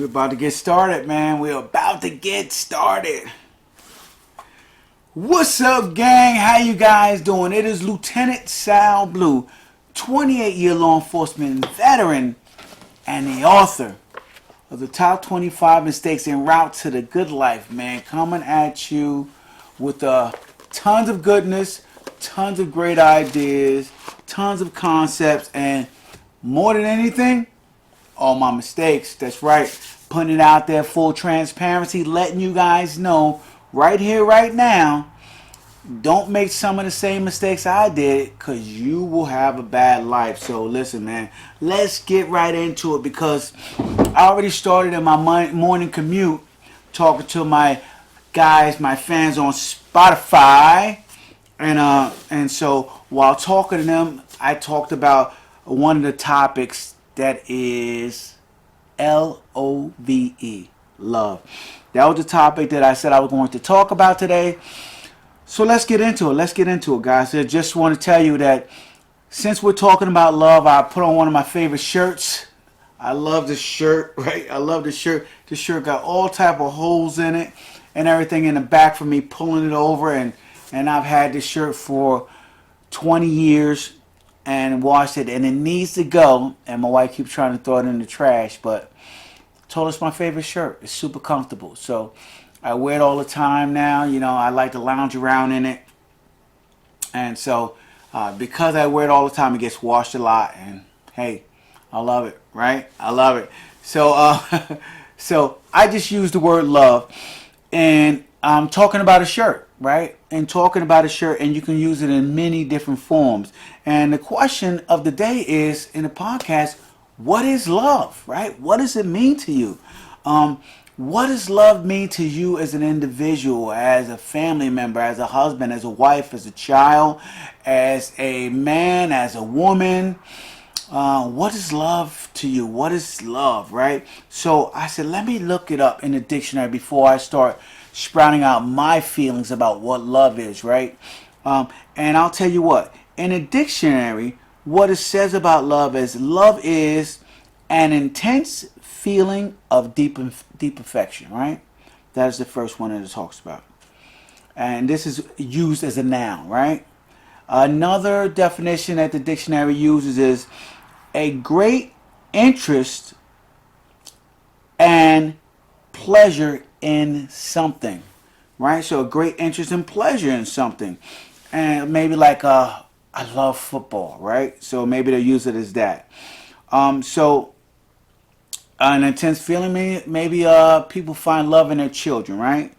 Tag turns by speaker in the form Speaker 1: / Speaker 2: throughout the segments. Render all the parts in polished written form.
Speaker 1: We're about to get started, man. We're about to get started. What's up, gang? How you guys doing? It is Lieutenant Sal Blue, 28-year law enforcement veteran and the author of the top 25 mistakes en route to the good life, man. Coming at you with tons of goodness, tons of great ideas, tons of concepts, and more than anything, all my mistakes. That's right. Putting it out there, full transparency, letting you guys know right here, right now, don't make some of the same mistakes I did, because you will have a bad life. So listen, man, let's get right into it, because I already started in my morning commute talking to my guys, my fans on Spotify. And so while talking to them, I talked about one of the topics that is LOVE, love. That was the topic that I said I was going to talk about today. So let's get into it. Let's get into it, guys. I just want to tell you that since we're talking about love, I put on one of my favorite shirts. I love this shirt, right? I love this shirt. This shirt got all type of holes in it and everything in the back for me pulling it over. And I've had this shirt for 20 years and washed it, and it needs to go. And my wife keeps trying to throw it in the trash, but I told her it's my favorite shirt. It's super comfortable. So I wear it all the time now. You know, I like to lounge around in it. And so because I wear it all the time, it gets washed a lot. And hey, I love it, right? I love it. So so I just use the word love. And I'm talking about a shirt, right? And talking about a shirt, and you can use it in many different forms. And the question of the day is, in the podcast, what is love, right? What does it mean to you? What does love mean to you as an individual, as a family member, as a husband, as a wife, as a child, as a man, as a woman? What is love to you? What is love, right? So I said, let me look it up in the dictionary before I start sprouting out my feelings about what love is, right? And I'll tell you what, in a dictionary, what it says about love is an intense feeling of deep affection, right? That is the first one that it talks about. And this is used as a noun, right? Another definition that the dictionary uses is a great interest and pleasure in something, right? So a great interest and pleasure in something. And maybe like I love football, right? So maybe they use it as that. So an intense feeling, maybe people find love in their children, right?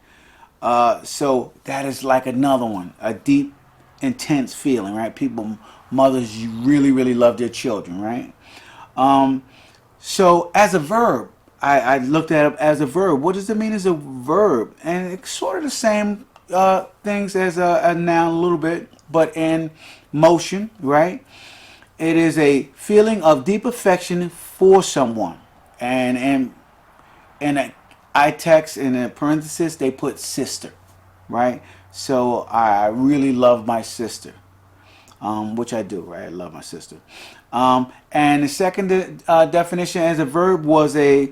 Speaker 1: So that is like another one, a deep, intense feeling, right? Mothers really, really love their children, right? So as a verb, I looked at it as a verb. What does it mean as a verb? And it's sort of the same things as a noun a little bit, but in motion, right? It is a feeling of deep affection for someone. And I text in a parenthesis, they put sister, right? So I really love my sister, which I do, right? I love my sister. And the second definition as a verb was a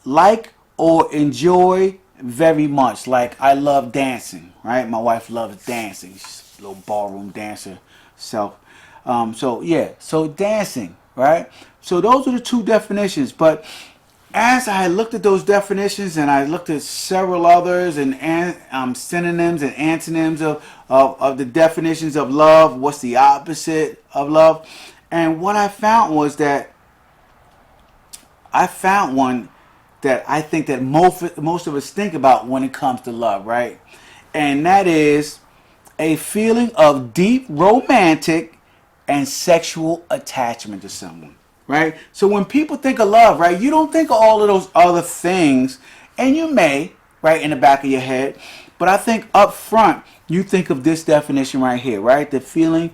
Speaker 1: like or enjoy very much. Like I love dancing, right? My wife loves dancing. She's a little ballroom dancer self. So yeah, so dancing, right? So those are the two definitions. But as I looked at those definitions, and I looked at several others and synonyms and antonyms of the definitions of love, what's the opposite of love? And what I found was that I found one that I think that most of us think about when it comes to love, right? And that is a feeling of deep romantic and sexual attachment to someone, right? So when people think of love, right, you don't think of all of those other things, and you may, right, in the back of your head, but I think up front you think of this definition right here, right? The feeling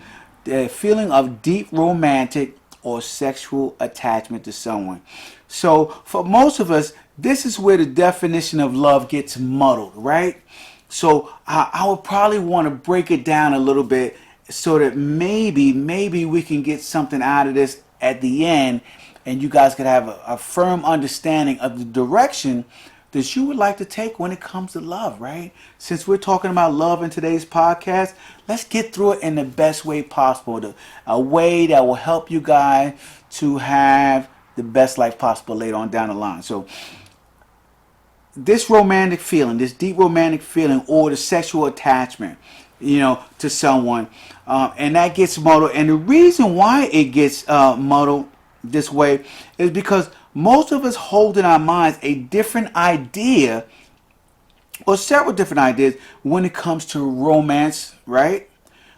Speaker 1: of deep romantic or sexual attachment to someone. So for most of us, this is where the definition of love gets muddled, right? So I would probably want to break it down a little bit so that maybe we can get something out of this at the end and you guys could have a firm understanding of the direction that you would like to take when it comes to love, right? Since we're talking about love in today's podcast, let's get through it in the best way possible, a way that will help you guys to have the best life possible later on down the line. So this romantic feeling, this deep romantic feeling, or the sexual attachment, to someone, and that gets muddled. And the reason why it gets muddled this way is because most of us hold in our minds a different idea, or several different ideas, when it comes to romance, right?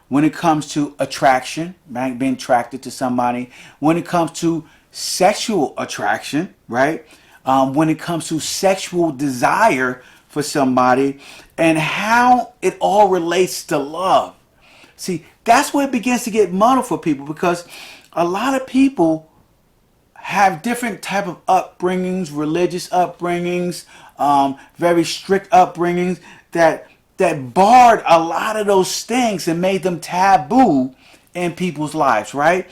Speaker 1: When it comes to attraction, right? Being attracted to somebody. When it comes to sexual attraction, right? When it comes to sexual desire for somebody, and how it all relates to love. See, that's where it begins to get muddled for people, because a lot of people have different type of upbringings, religious upbringings, very strict upbringings that barred a lot of those things and made them taboo in people's lives, right?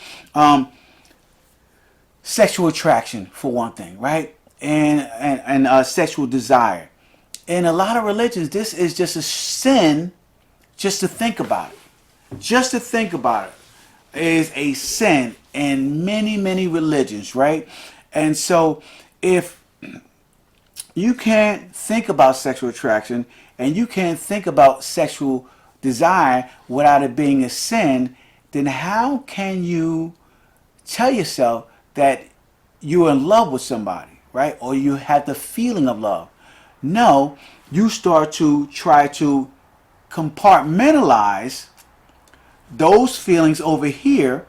Speaker 1: Sexual attraction, for one thing, right? And sexual desire. In a lot of religions, this is just a sin just to think about it. Just to think about it is a sin in many, many religions, right? And so if you can't think about sexual attraction and you can't think about sexual desire without it being a sin, then how can you tell yourself that you're in love with somebody, right? Or you have the feeling of love? No, you start to try to compartmentalize those feelings over here,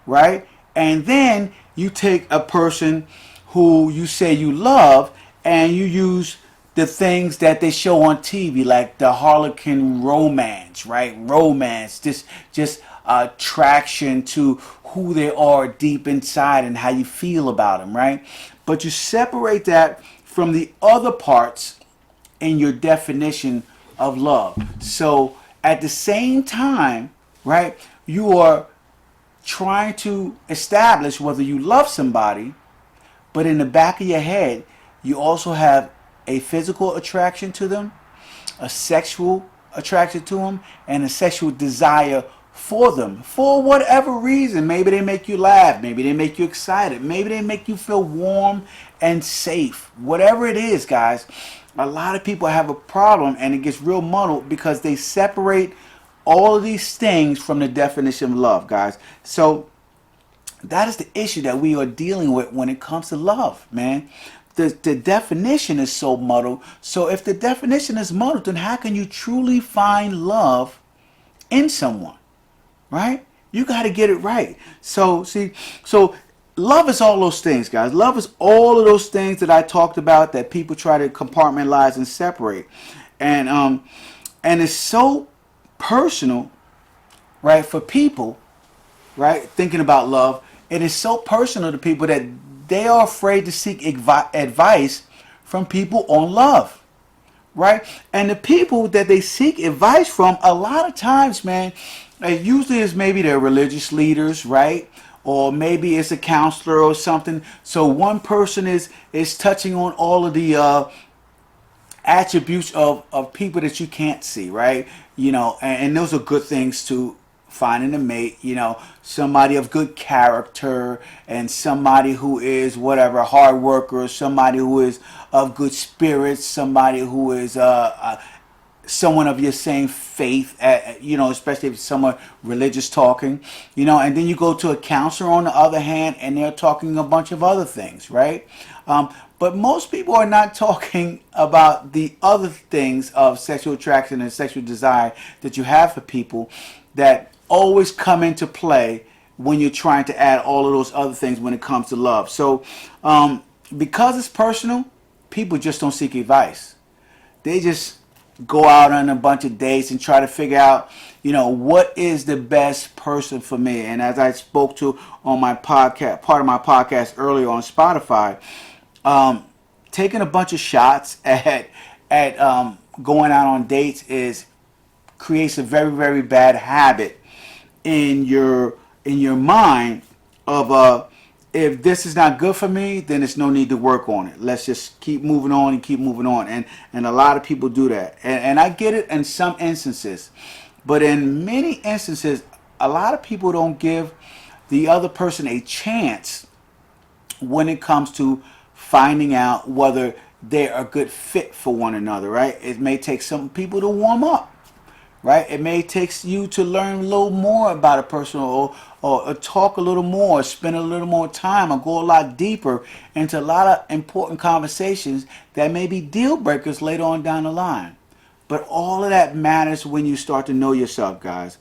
Speaker 1: right? And then you take a person who you say you love and you use the things that they show on TV, like the Harlequin romance, right? Romance, just attraction to who they are deep inside and how you feel about them, right? But you separate that from the other parts in your definition of love. So at the same time, right, you are trying to establish whether you love somebody, but in the back of your head, you also have a physical attraction to them, a sexual attraction to them, and a sexual desire for them, for whatever reason. Maybe they make you laugh, maybe they make you excited, maybe they make you feel warm and safe. Whatever it is, guys, a lot of people have a problem, and it gets real muddled because they separate all of these things from the definition of love, guys. So that is the issue that we are dealing with when it comes to love, man. The definition is so muddled. So if the definition is muddled, then how can you truly find love in someone, right? You got to get it right. So see, so love is all those things, guys. Love is all of those things that I talked about that people try to compartmentalize and separate, and it's so personal, right? For people, right, thinking about love, it is so personal to people that they are afraid to seek advice from people on love, right? And the people that they seek advice from, a lot of times, man, it usually is maybe their religious leaders, right? Or maybe it's a counselor or something. So one person is touching on all of the attributes of people that you can't see, right? And those are good things to finding a mate, somebody of good character, and somebody who is whatever, hard worker, somebody who is of good spirits, somebody who is someone of your same faith, especially if it's someone religious talking, and then you go to a counselor on the other hand, and they're talking a bunch of other things, right? But most people are not talking about the other things of sexual attraction and sexual desire that you have for people that always come into play when you're trying to add all of those other things when it comes to love. So because it's personal, people just don't seek advice. They just go out on a bunch of dates and try to figure out, what is the best person for me. And as I spoke to on my podcast, part of my podcast earlier on Spotify, taking a bunch of shots at going out on dates creates a very, very bad habit in your mind of if this is not good for me, then there's no need to work on it. Let's just keep moving on and keep moving on. And a lot of people do that. And I get it in some instances. But in many instances, a lot of people don't give the other person a chance when it comes to finding out whether they're a good fit for one another, right? It may take some people to warm up, right? It may take you to learn a little more about a person, or talk a little more, spend a little more time, or go a lot deeper into a lot of important conversations that may be deal breakers later on down the line. But all of that matters when you start to know yourself, guys.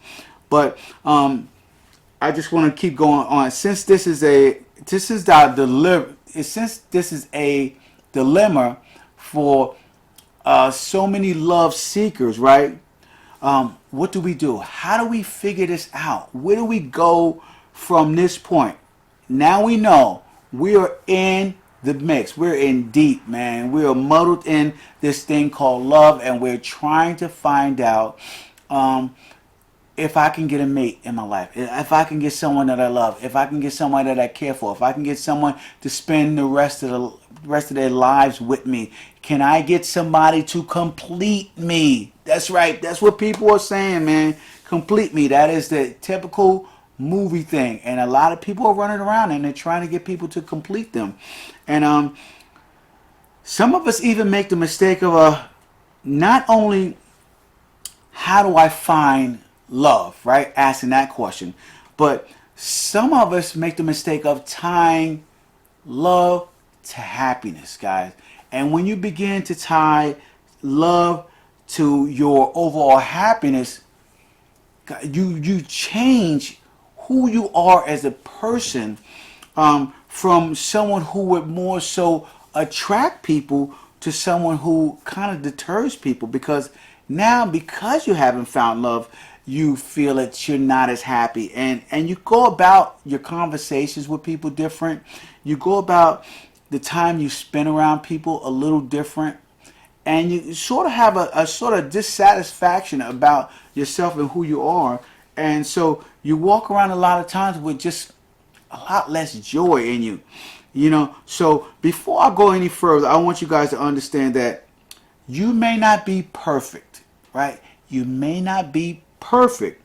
Speaker 1: But I just want to keep going on. Since this is a dilemma for so many love seekers, right? What do? How do we figure this out? Where do we go from this point? Now we know we are in the mix. We're in deep, man. We are muddled in this thing called love, and we're trying to find out if I can get a mate in my life, if I can get someone that I love, if I can get someone that I care for, if I can get someone to spend the rest of their lives with me. Can I get somebody to complete me? That's right. That's what people are saying, man. Complete me. That is the typical movie thing. And a lot of people are running around and they're trying to get people to complete them. And some of us even make the mistake of not only how do I find love, right? Asking that question. But some of us make the mistake of tying love to happiness, guys. And when you begin to tie love to your overall happiness, you change who you are as a person, from someone who would more so attract people to someone who kind of deters people, because you haven't found love, you feel that you're not as happy, and you go about your conversations with people different. You go about the time you spend around people a little different, and you sort of have a sort of dissatisfaction about yourself and who you are, and so you walk around a lot of times with just a lot less joy in you, So before I go any further, I want you guys to understand that you may not be perfect, right? You may not be perfect,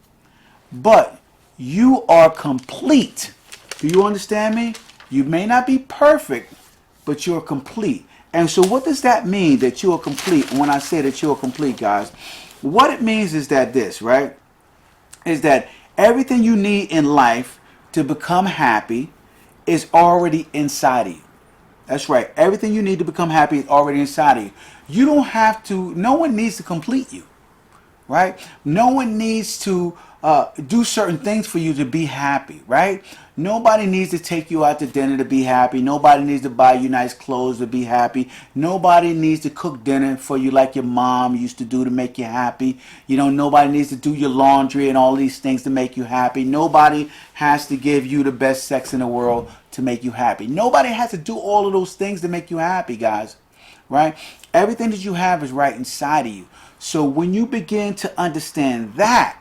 Speaker 1: but you are complete. Do you understand me? You may not be perfect, but you're complete. And so what does that mean, that you are complete? When I say that you are complete, guys, what it means is that right? Is that everything you need in life to become happy is already inside of you. That's right. Everything you need to become happy is already inside of you. You don't have to, no one needs to complete you. Right? No one needs to do certain things for you to be happy, right? Nobody needs to take you out to dinner to be happy. Nobody needs to buy you nice clothes to be happy. Nobody needs to cook dinner for you like your mom used to do to make you happy. Nobody needs to do your laundry and all these things to make you happy. Nobody has to give you the best sex in the world to make you happy. Nobody has to do all of those things to make you happy, guys, right? Everything that you have is right inside of you. So when you begin to understand that,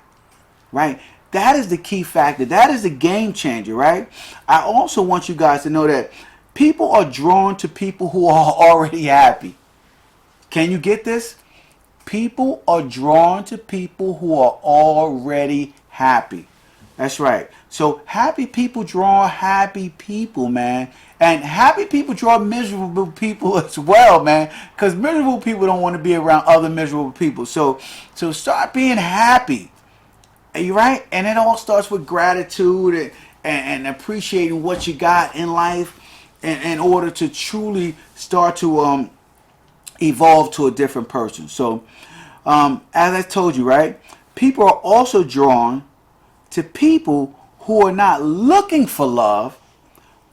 Speaker 1: right, that is the key factor. That is the game changer, right? I also want you guys to know that people are drawn to people who are already happy. Can you get this? People are drawn to people who are already happy. That's right. So happy people draw happy people, man. And happy people draw miserable people as well, man. Because miserable people don't want to be around other miserable people. So start being happy. Are you right? And it all starts with gratitude and appreciating what you got in life in order to truly start to evolve to a different person. So as I told you, right? People are also drawn to people who are not looking for love,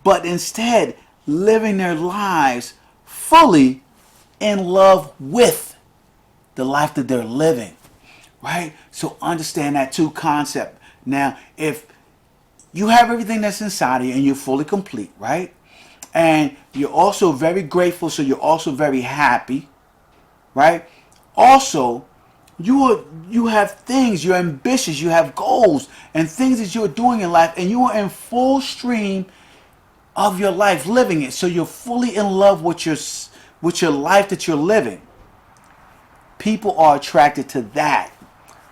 Speaker 1: but instead living their lives fully in love with the life that they're living, right? So understand that too concept. Now, if you have everything that's inside of you and you're fully complete, right? And you're also very grateful, so you're also very happy, right? Also, you have things, you're ambitious, you have goals and things that you're doing in life, and you are in full stream of your life, living it. So you're fully in love with your life that you're living. People are attracted to that.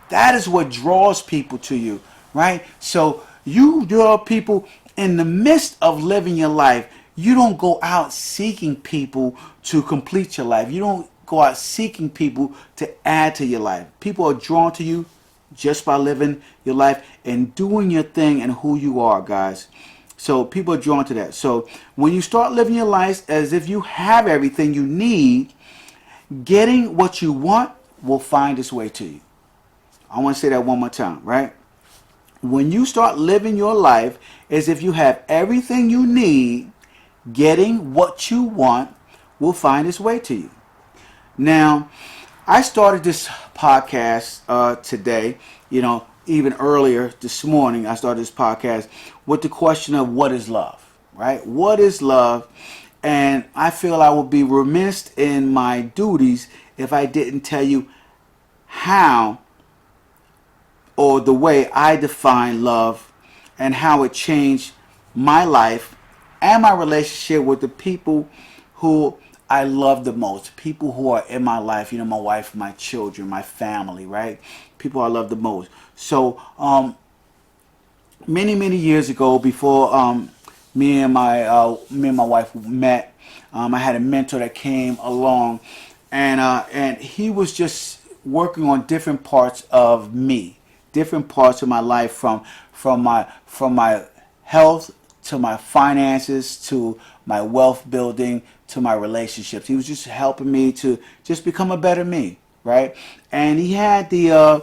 Speaker 1: That is what draws people to you, right? So you draw people in the midst of living your life. You don't go out seeking people to complete your life. You don't go out seeking people to add to your life. People are drawn to you just by living your life and doing your thing and who you are, guys. So people are drawn to that. So when you start living your life as if you have everything you need, getting what you want will find its way to you. I want to say that one more time, right? When you start living your life as if you have everything you need, getting what you want will find its way to you. Now, I started this podcast today, even earlier this morning, I started this podcast with the question of what is love, right? What is love? And I feel I would be remiss in my duties if I didn't tell you how or the way I define love and how it changed my life and my relationship with the people who I love the most. People who are in my life, my wife, my children, my family, right? People I love the most. So, many years ago, before me and my wife met, I had a mentor that came along, and he was just working on different parts of me, different parts of my life, from my health to my finances to my wealth building to my relationships. He was just helping me to just become a better me, right? And he had the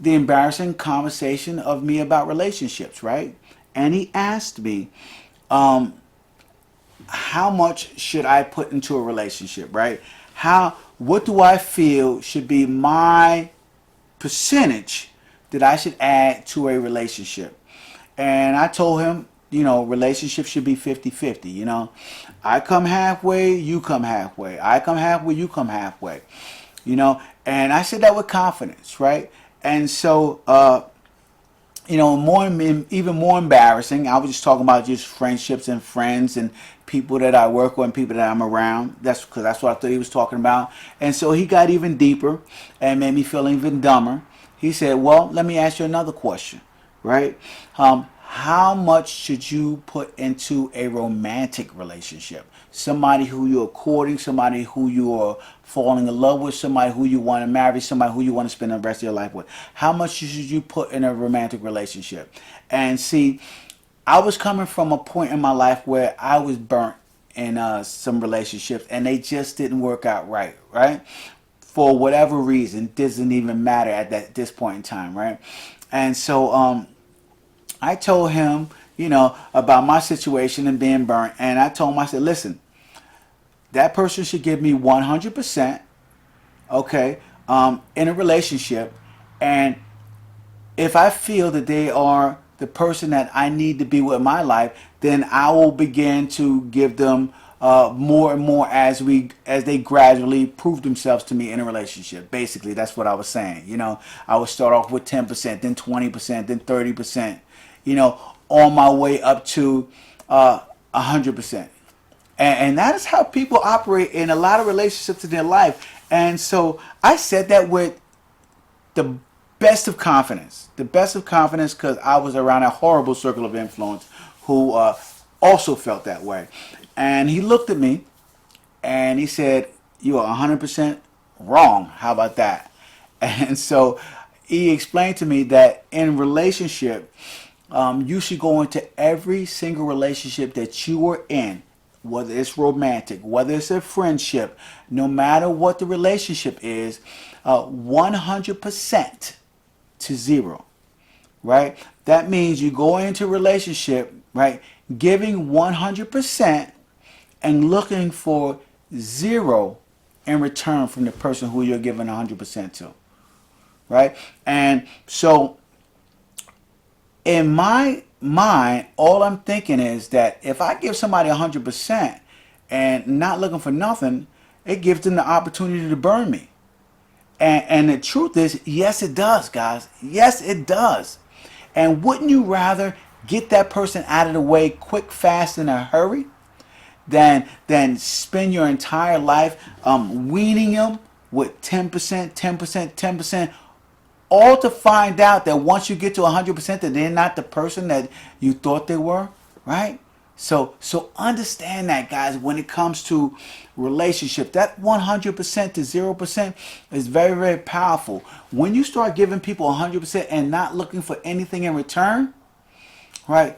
Speaker 1: embarrassing conversation of me about relationships, right? And he asked me, how much should I put into a relationship, right? What do I feel should be my percentage that I should add to a relationship? And I told him, relationships should be 50-50, I come halfway, you come halfway. I come halfway, you come halfway. And I said that with confidence, right? And so, even more embarrassing, I was just talking about just friendships and friends and people that I work with and people that I'm around. That's because that's what I thought he was talking about. And so he got even deeper and made me feel even dumber. He said, well, let me ask you another question, right? How much should you put into a romantic relationship? Somebody who you're courting, somebody who you are falling in love with, somebody who you want to marry, somebody who you want to spend the rest of your life with. How much should you put in a romantic relationship? And see, I was coming from a point in my life where I was burnt in some relationships and they just didn't work out right? For whatever reason, doesn't even matter at this point in time, right? And so I told him, about my situation and being burnt. And I told him, I said, listen, that person should give me 100%, okay, in a relationship. And if I feel that they are the person that I need to be with in my life, then I will begin to give them more and more as they gradually prove themselves to me in a relationship. Basically, that's what I was saying. I would start off with 10%, then 20%, then 30%, on my way up to 100%. And that is how people operate in a lot of relationships in their life. And so I said that with the best of confidence. The best of confidence because I was around a horrible circle of influence who also felt that way. And he looked at me and he said, you are 100% wrong. How about that? And so he explained to me that in relationship, you should go into every single relationship that you are in, whether it's romantic, whether it's a friendship, no matter what the relationship is, 100% to zero, right? That means you go into a relationship, right, giving 100% and looking for zero in return from the person who you're giving 100% to, right? And so in my mind, all I'm thinking is that if I give somebody 100% and not looking for nothing, it gives them the opportunity to burn me. And the truth is, yes, it does, guys. Yes, it does. And wouldn't you rather get that person out of the way quick, fast, in a hurry, than spend your entire life weaning them with 10%, 10%, 10%, all to find out that once you get to 100% that they're not the person that you thought they were, right? So understand that, guys, when it comes to relationship, that 100% to 0% is very, very powerful. When you start giving people 100% and not looking for anything in return, right?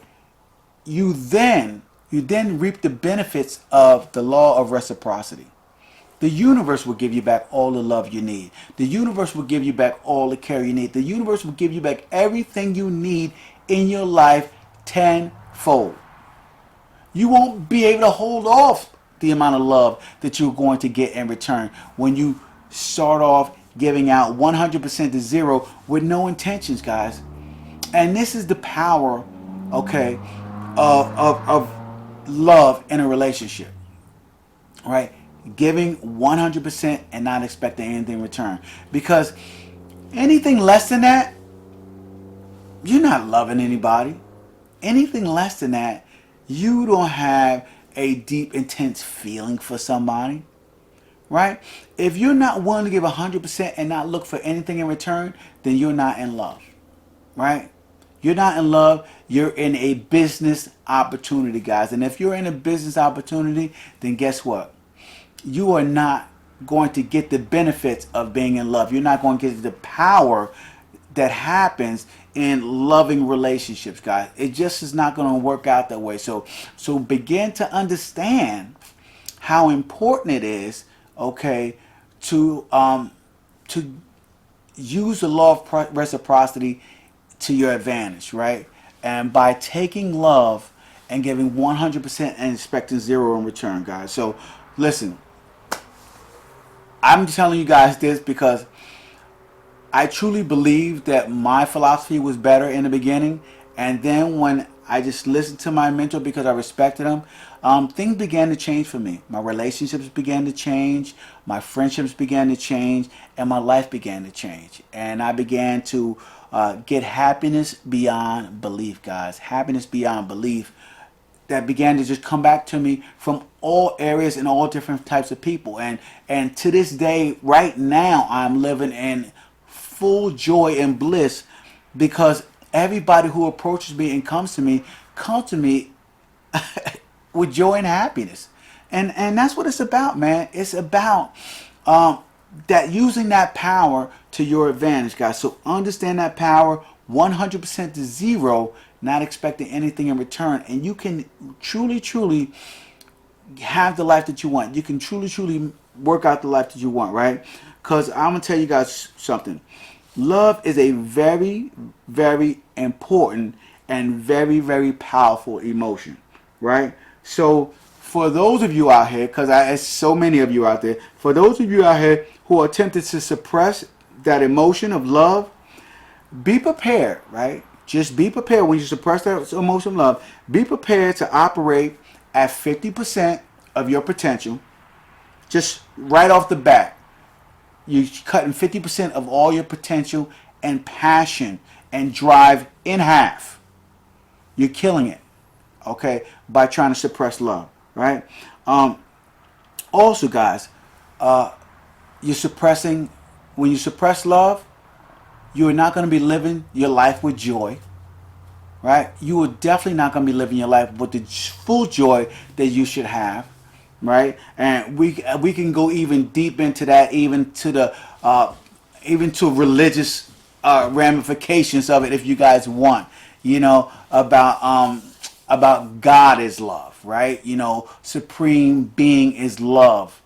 Speaker 1: You then reap the benefits of the law of reciprocity. The universe will give you back all the love you need. The universe will give you back all the care you need. The universe will give you back everything you need in your life tenfold. You won't be able to hold off the amount of love that you're going to get in return when you start off giving out 100% to zero with no intentions, guys. And this is the power, okay, of love in a relationship, right? Giving 100% and not expecting anything in return. Because anything less than that, you're not loving anybody. Anything less than that, you don't have a deep, intense feeling for somebody, right? If you're not willing to give 100% and not look for anything in return, then you're not in love, right? You're not in love. You're in a business opportunity, guys. And if you're in a business opportunity, then guess what? You are not going to get the benefits of being in love. You're not going to get the power that happens in loving relationships, guys. It just is not going to work out that way. So begin to understand how important it is, okay, to use the law of reciprocity to your advantage, right? And by taking love and giving 100% and expecting zero in return, guys. So listen, I'm telling you guys this because I truly believe that my philosophy was better in the beginning, and then when I just listened to my mentor because I respected him, things began to change for me. My relationships began to change, my friendships began to change, and my life began to change. And I began to get happiness beyond belief, guys. Happiness beyond belief that began to just come back to me from all areas and all different types of people. And to this day, right now, I'm living in full joy and bliss because everybody who approaches me and comes to me with joy and happiness. And that's what it's about, man. It's about that using that power to your advantage, guys. So understand that power, 100% to zero, not expecting anything in return. And you can truly, truly have the life that you want. You can truly, truly work out the life that you want, right? Because I'm going to tell you guys something. Love is a very, very important and very, very powerful emotion, right? So for those of you out here, because there's so many of you out there, for those of you out here who are tempted to suppress that emotion of love, be prepared, right? Just be prepared when you suppress that emotion of love. Be prepared to operate at 50% of your potential. Just right off the bat, you're cutting 50% of all your potential and passion and drive in half. You're killing it, okay, by trying to suppress love, right? Also, guys, when you suppress love, you are not going to be living your life with joy, right? You are definitely not going to be living your life with the full joy that you should have, right? And we can go even deep into that, even to religious ramifications of it, if you guys want. About God is love, right? Supreme being is love.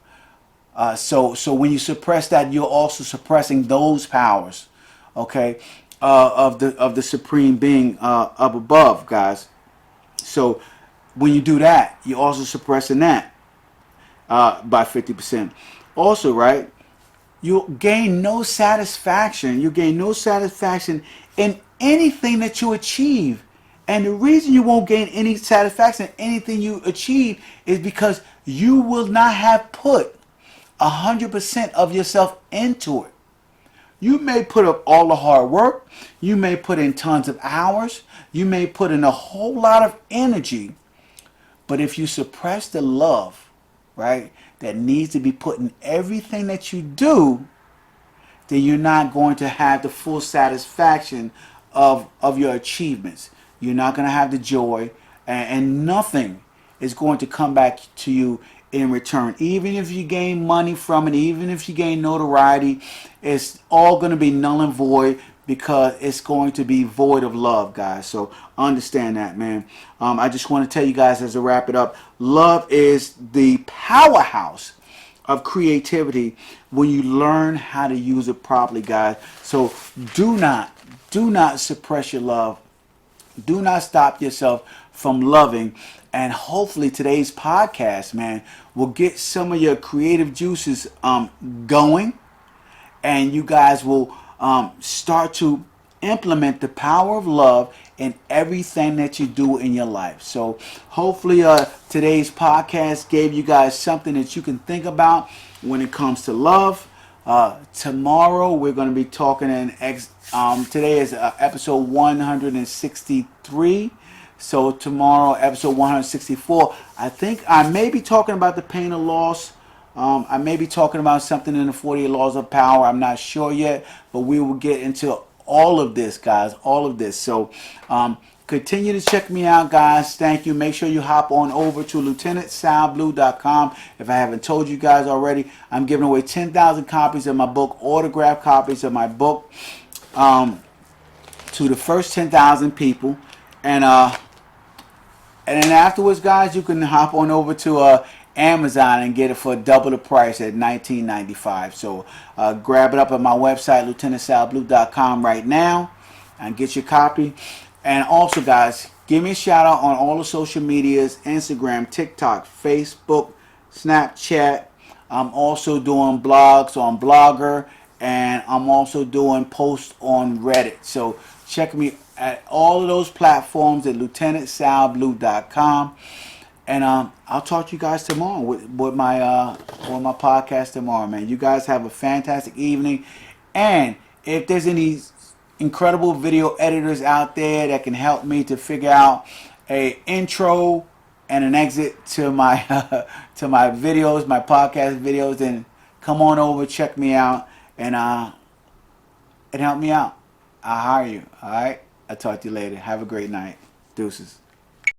Speaker 1: So when you suppress that, you're also suppressing those powers, okay, of the supreme being up above, guys. So when you do that, you're also suppressing that by 50%. Also, right, you gain no satisfaction. You gain no satisfaction in anything that you achieve. And the reason you won't gain any satisfaction in anything you achieve is because you will not have put 100% of yourself into it. You may put up all the hard work. You may put in tons of hours. You may put in a whole lot of energy. But if you suppress the love, right, that needs to be put in everything that you do, then you're not going to have the full satisfaction of your achievements. You're not going to have the joy, and nothing is going to come back to you in return. Even if you gain money from it, even if you gain notoriety, it's all going to be null and void because it's going to be void of love, guys. So understand that, man. I just want to tell you guys as I wrap it up, love is the powerhouse of creativity when you learn how to use it properly, guys. So do not suppress your love. Do not stop yourself from loving. And hopefully today's podcast, man, will get some of your creative juices going, and you guys will start to implement the power of love in everything that you do in your life. So hopefully today's podcast gave you guys something that you can think about when it comes to love. Tomorrow we're going to be talking today is episode 163. So tomorrow, episode 164, I think I may be talking about the pain of loss. I may be talking about something in the 48 laws of power. I'm not sure yet, but we will get into all of this, guys, all of this. So continue to check me out, guys. Thank you. Make sure you hop on over to lieutenantsalblue.com. If I haven't told you guys already, I'm giving away 10,000 copies of my book, autographed copies of my book, to the first 10,000 people. And then afterwards, guys, you can hop on over to Amazon and get it for double the price at $19.95. So grab it up at my website, lieutenantsalblue.com right now, and get your copy. And also, guys, give me a shout out on all the social medias: Instagram, TikTok, Facebook, Snapchat. I'm also doing blogs on Blogger, and I'm also doing posts on Reddit. So check me at all of those platforms at lieutenantsalblue.com. And I'll talk to you guys tomorrow with my podcast tomorrow, man. You guys have a fantastic evening. And if there's any incredible video editors out there that can help me to figure out a intro and an exit to my to my videos, my podcast videos, then come on over, check me out, and help me out. I'll hire you. All right. I'll talk to you later. Have a great night. Deuces.